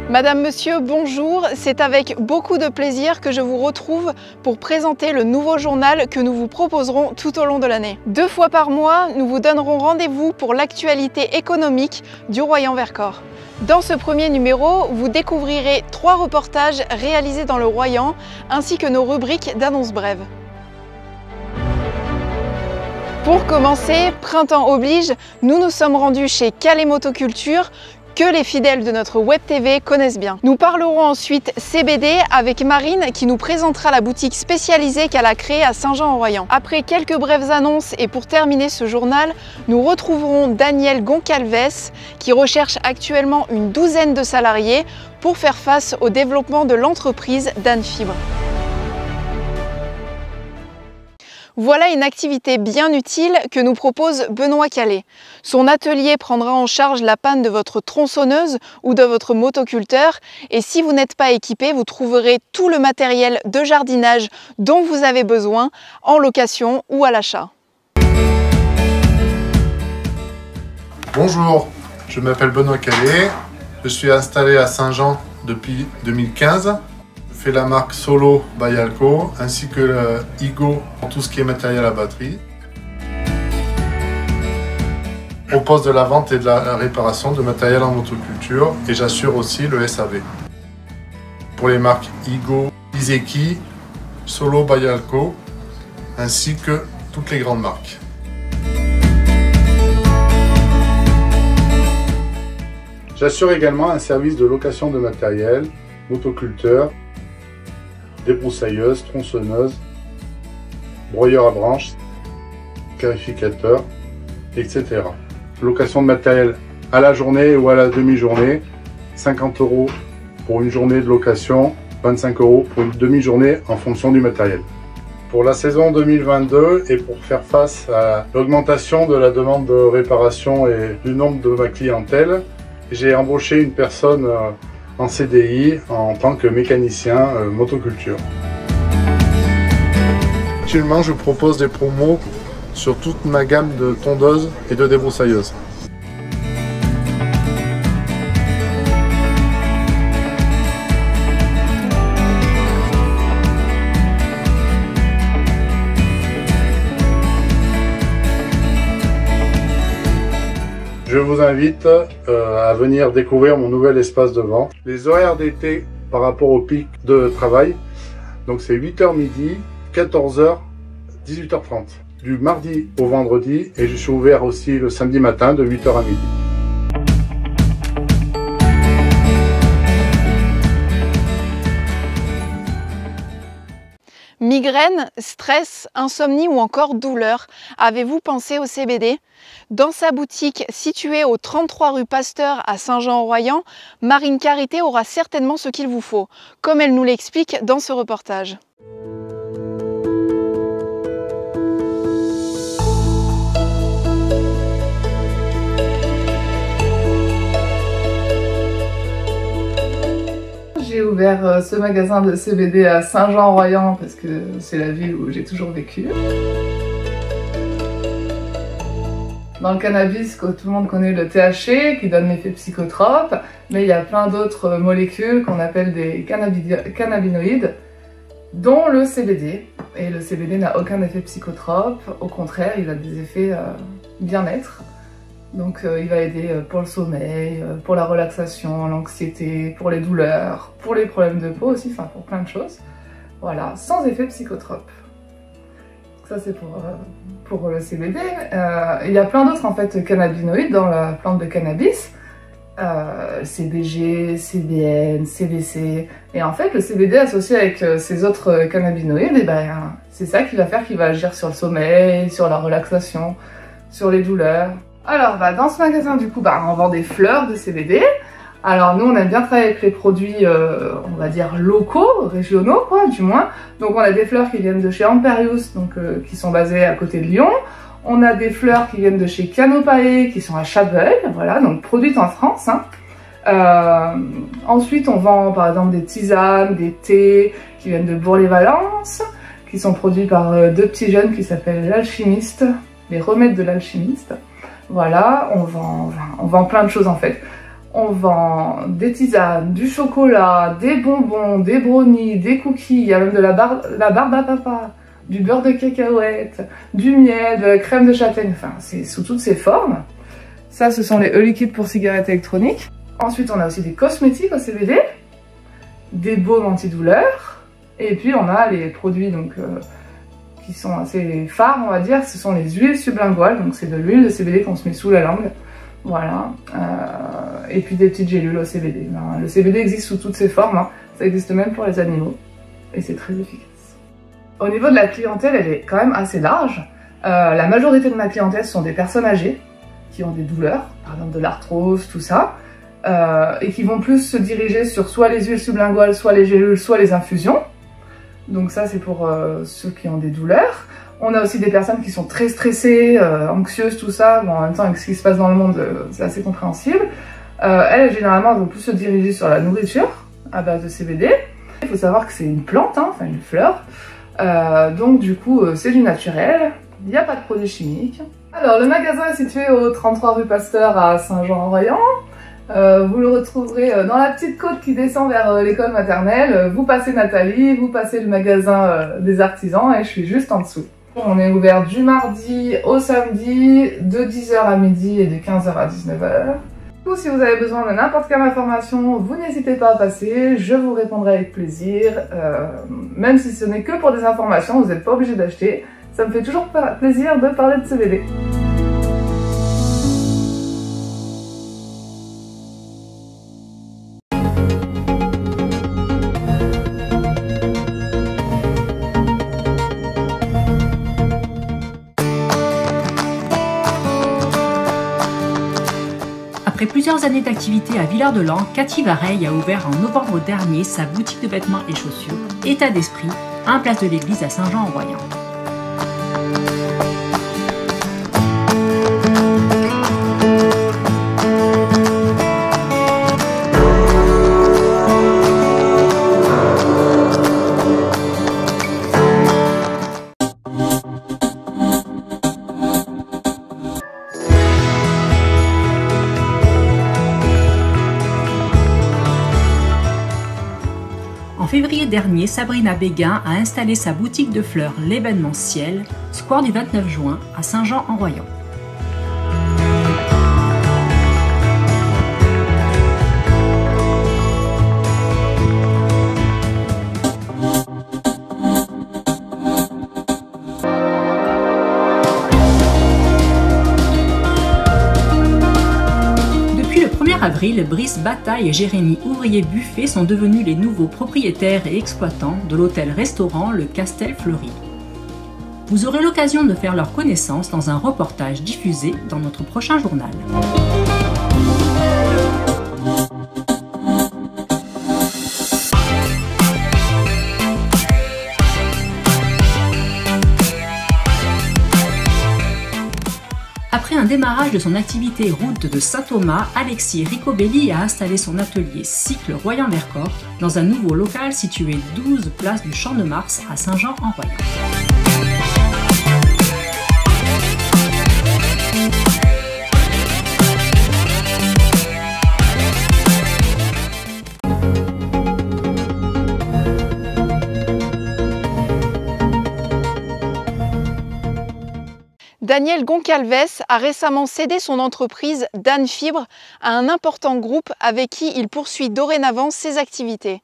Madame, Monsieur, bonjour. C'est avec beaucoup de plaisir que je vous retrouve pour présenter le nouveau journal que nous vous proposerons tout au long de l'année. 2 fois par mois, nous vous donnerons rendez-vous pour l'actualité économique du Royan-Vercors. Dans ce premier numéro, vous découvrirez 3 reportages réalisés dans le Royan, ainsi que nos rubriques d'annonces brèves. Pour commencer, printemps oblige, nous nous sommes rendus chez Calais Motoculture, que les fidèles de notre web TV connaissent bien. Nous parlerons ensuite CBD avec Marine qui nous présentera la boutique spécialisée qu'elle a créée à Saint-Jean-en-Royan. Après quelques brèves annonces et pour terminer ce journal, nous retrouverons Daniel Goncalves qui recherche actuellement une 12aine de salariés pour faire face au développement de l'entreprise d'Anne-Fibre. Voilà une activité bien utile que nous propose Benoît Calais. Son atelier prendra en charge la panne de votre tronçonneuse ou de votre motoculteur et si vous n'êtes pas équipé, vous trouverez tout le matériel de jardinage dont vous avez besoin en location ou à l'achat. Bonjour, je m'appelle Benoît Calais, je suis installé à Saint-Jean depuis 2015. Je fais la marque Solo by Alco ainsi que le Igo pour tout ce qui est matériel à batterie. Je propose de la vente et de la réparation de matériel en motoculture et j'assure aussi le SAV. Pour les marques Igo, Iseki, Solo by Alco ainsi que toutes les grandes marques. J'assure également un service de location de matériel, motoculteur, débroussailleuse, tronçonneuse, broyeur à branches, clarificateur, etc. Location de matériel à la journée ou à la demi-journée, 50 € pour une journée de location, 25 € pour une demi-journée en fonction du matériel. Pour la saison 2022 et pour faire face à l'augmentation de la demande de réparation et du nombre de ma clientèle, j'ai embauché une personne en CDI en tant que mécanicien motoculture. Actuellement, je propose des promos sur toute ma gamme de tondeuses et de débroussailleuses. Je vous invite à venir découvrir mon nouvel espace de vente. Les horaires d'été par rapport au pic de travail, donc c'est 8h midi, 14h, 18h30. Du mardi au vendredi et je suis ouvert aussi le samedi matin de 8h à midi. Migraine, stress, insomnie ou encore douleur, avez-vous pensé au CBD? Dans sa boutique située au 33 rue Pasteur à Saint-Jean-en-Royan, Marine Carité aura certainement ce qu'il vous faut, comme elle nous l'explique dans ce reportage. J'ai ouvert ce magasin de CBD à Saint-Jean-en-Royan parce que c'est la ville où j'ai toujours vécu. Dans le cannabis, tout le monde connaît le THC qui donne l'effet psychotrope, mais il y a plein d'autres molécules qu'on appelle des cannabinoïdes, dont le CBD. Et le CBD n'a aucun effet psychotrope, au contraire, il a des effets bien-être. Donc il va aider pour le sommeil, pour la relaxation, l'anxiété, pour les douleurs, pour les problèmes de peau aussi, enfin pour plein de choses. Voilà, sans effet psychotrope. Ça c'est pour le CBD. Il y a plein d'autres en fait cannabinoïdes dans la plante de cannabis. CBG, CBN, CBC. Et en fait le CBD associé avec ces autres cannabinoïdes, et ben, c'est ça qui va faire qu'il va agir sur le sommeil, sur la relaxation, sur les douleurs. Alors dans ce magasin du coup on vend des fleurs de CBD. Alors nous on aime bien travailler avec les produits on va dire locaux, régionaux quoi du moins. Donc on a des fleurs qui viennent de chez Amperius, donc qui sont basées à côté de Lyon. On a des fleurs qui viennent de chez Canopae qui sont à Chabeuil, voilà, donc produites en France. Ensuite on vend par exemple des tisanes, des thés qui viennent de Bourg-les-Valences, qui sont produits par 2 petits jeunes qui s'appellent l'Alchimiste, les remèdes de l'Alchimiste. Voilà, on vend plein de choses en fait. On vend des tisanes, du chocolat, des bonbons, des brownies, des cookies, il y a même de la barbe à papa, du beurre de cacahuète, du miel, de la crème de châtaigne, enfin c'est sous toutes ses formes. Ça, ce sont les e-liquides pour cigarettes électroniques. Ensuite, on a aussi des cosmétiques au CBD, des baumes antidouleurs, et puis on a les produits donc, qui sont assez phares, on va dire, ce sont les huiles sublinguales, donc c'est de l'huile de CBD qu'on se met sous la langue. Voilà, et puis des petites gélules au CBD. Le CBD existe sous toutes ses formes, hein. Ça existe même pour les animaux, et c'est très efficace. Au niveau de la clientèle, elle est quand même assez large. La majorité de ma clientèle sont des personnes âgées, qui ont des douleurs, par exemple de l'arthrose, tout ça, et qui vont plus se diriger sur soit les huiles sublinguales, soit les gélules, soit les infusions. Donc ça, c'est pour ceux qui ont des douleurs. On a aussi des personnes qui sont très stressées, anxieuses, tout ça. Bon, en même temps, avec ce qui se passe dans le monde, c'est assez compréhensible. Elles, généralement, vont plus se diriger sur la nourriture à base de CBD. Il faut savoir que c'est une plante, hein, enfin une fleur. Donc du coup, c'est du naturel. Il n'y a pas de produits chimiques. Alors, le magasin est situé au 33 rue Pasteur à Saint-Jean-en-Royan. Vous le retrouverez dans la petite côte qui descend vers l'école maternelle. Vous passez Nathalie, vous passez le magasin des artisans et je suis juste en dessous. On est ouvert du mardi au samedi, de 10h à midi et de 15h à 19h. Du coup, si vous avez besoin de n'importe quelle information, vous n'hésitez pas à passer, je vous répondrai avec plaisir. Même si ce n'est que pour des informations, vous n'êtes pas obligé d'acheter. Ça me fait toujours plaisir de parler de CBD. Après plusieurs années d'activité à Villard-de-Lans, Cathy Vareille a ouvert en novembre dernier sa boutique de vêtements et chaussures, État d'Esprit, en place de l'église à Saint-Jean-en-Royan. En février dernier, Sabrina Béguin a installé sa boutique de fleurs L'événementiel, square du 29 juin, à Saint-Jean-en-Royan. Avril, Brice Bataille et Jérémy Ouvrier Buffet sont devenus les nouveaux propriétaires et exploitants de l'hôtel-restaurant Le Castel Fleuri. Vous aurez l'occasion de faire leur connaissance dans un reportage diffusé dans notre prochain journal. Après un démarrage de son activité route de Saint-Thomas, Alexis Ricobelli a installé son atelier Cycle Royan-Vercors dans un nouveau local situé 12 place du Champ de Mars à Saint-Jean-en-Royan. Daniel Goncalves a récemment cédé son entreprise Dan Fibre à un important groupe avec qui il poursuit dorénavant ses activités.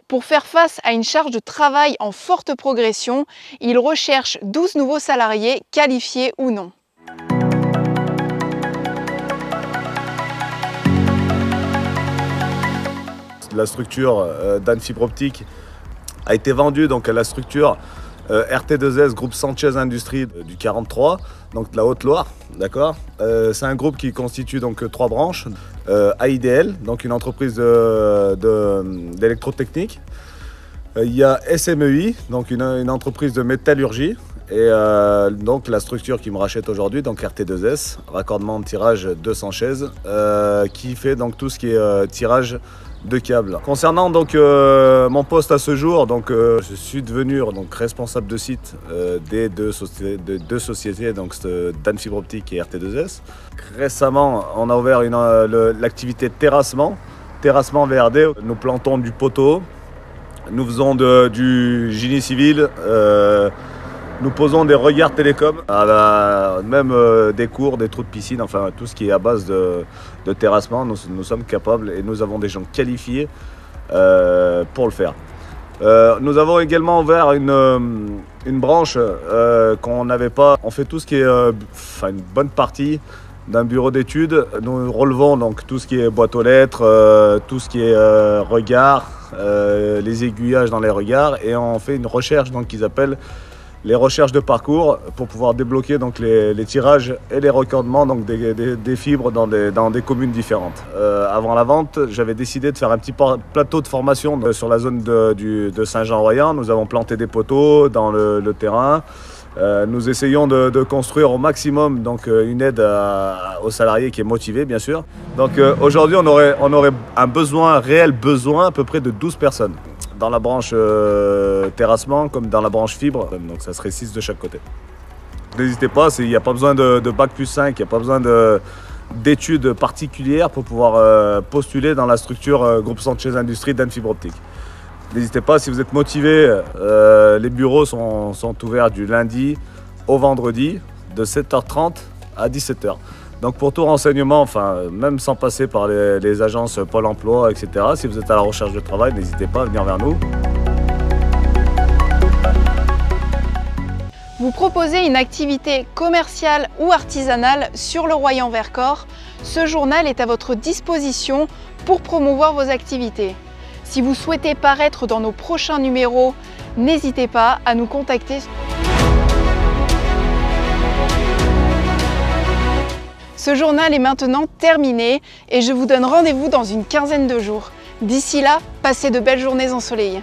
Pour faire face à une charge de travail en forte progression, il recherche 12 nouveaux salariés, qualifiés ou non. La structure Dan Fibre Optique a été vendue donc à la structure RT2S Groupe Sanchez Industries du 43, donc de la Haute-Loire, d'accord. C'est un groupe qui constitue donc 3 branches. AIDL, donc une entreprise d'électrotechnique. Il y a SMEI, donc une entreprise de métallurgie. Et donc la structure qui me rachète aujourd'hui, donc RT2S, raccordement de tirage 200 chaises, qui fait donc tout ce qui est tirage de câbles. Concernant donc mon poste à ce jour, donc je suis devenu donc responsable de site des deux sociétés, donc Dan Fibre Optique et RT2S. Récemment, on a ouvert l'activité terrassement VRD. Nous plantons du poteau, nous faisons du génie civil. Nous posons des regards télécom, même des cours, des trous de piscine, enfin tout ce qui est à base de terrassement, nous sommes capables et nous avons des gens qualifiés pour le faire. Nous avons également ouvert une branche qu'on n'avait pas. On fait tout ce qui est une bonne partie d'un bureau d'études. Nous relevons donc tout ce qui est boîte aux lettres, tout ce qui est regard, les aiguillages dans les regards, et on fait une recherche donc qu'ils appellent les recherches de parcours pour pouvoir débloquer donc les tirages et les raccordements donc des fibres dans des communes différentes. Avant la vente, j'avais décidé de faire un petit plateau de formation sur la zone de Saint-Jean-Royan. Nous avons planté des poteaux dans le terrain. Nous essayons de construire au maximum donc, une aide aux salariés qui est motivé, bien sûr. Donc aujourd'hui, on aurait un réel besoin à peu près de 12 personnes. Dans la branche terrassement comme dans la branche fibre, donc ça serait 6 de chaque côté. N'hésitez pas, il n'y a pas besoin de bac plus 5, il n'y a pas besoin d'études particulières pour pouvoir postuler dans la structure Groupe Sanchez Industrie Dan Fibre Optique. N'hésitez pas, si vous êtes motivé, les bureaux sont ouverts du lundi au vendredi de 7h30 à 17h. Donc pour tout renseignement, même sans passer par les agences Pôle emploi, etc., si vous êtes à la recherche de travail, n'hésitez pas à venir vers nous. Vous proposez une activité commerciale ou artisanale sur le Royan-Vercors. Ce journal est à votre disposition pour promouvoir vos activités. Si vous souhaitez paraître dans nos prochains numéros, n'hésitez pas à nous contacter. Ce journal est maintenant terminé et je vous donne rendez-vous dans une quinzaine de jours. D'ici là, passez de belles journées ensoleillées.